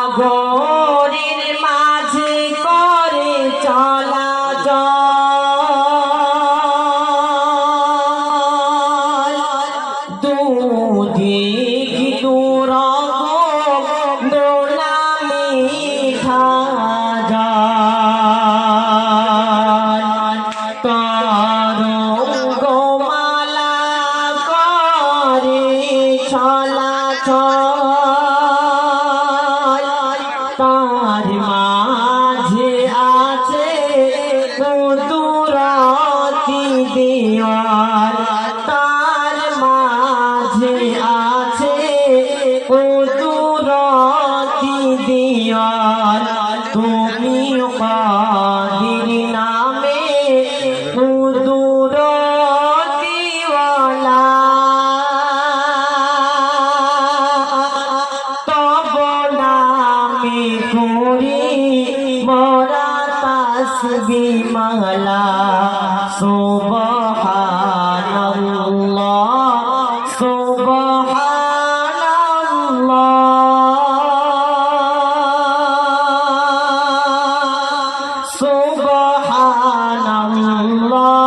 সাগরের মাঝে করে চলাচল দুদিক দুরকম দোলা মিঠা জল তরঙ্গমালা করে চলাচল তার মাঝে আছে মধুরাতি দেওয়াল তার মাঝে আছে মধুরাতি দেওয়াল তুমি কাদির নামে মধুরাতিওয়ালা তব নামে করি মোরা তাসবিহ মালা সুবহানাল্লাহ সুবহানাল্লাহ সুবহানাল্লাহ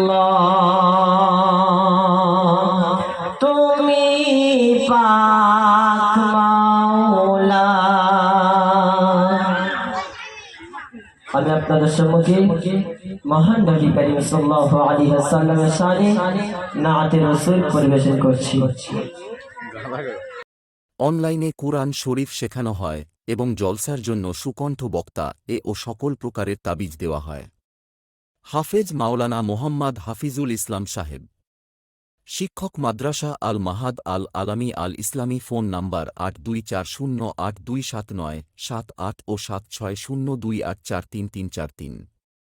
সুবহানাল্লাহ তুমি পাক মাওলা। আমি আপনাদের সম্মুখে মহান নবী করিম সাল্লাল্লাহু আলাইহি ওয়াসাল্লামের শানে নাআতে রাসূল পরিবেশন করছি। অনলাইনে কুরআন শরীফ শেখানো হয় এবং জলসার জন্য সুকণ্ঠ বক্তা ও সকল প্রকারের তাবিজ দেওয়া হয়। হাফেজ মাওলানা মোহাম্মদ হাফিজুল ইসলাম সাহেব, শিক্ষক মাদ্রাসা আল মাহাদ আল আলামী আল ইসলামী। ফোন নাম্বার 8240827978 ও 7602843343।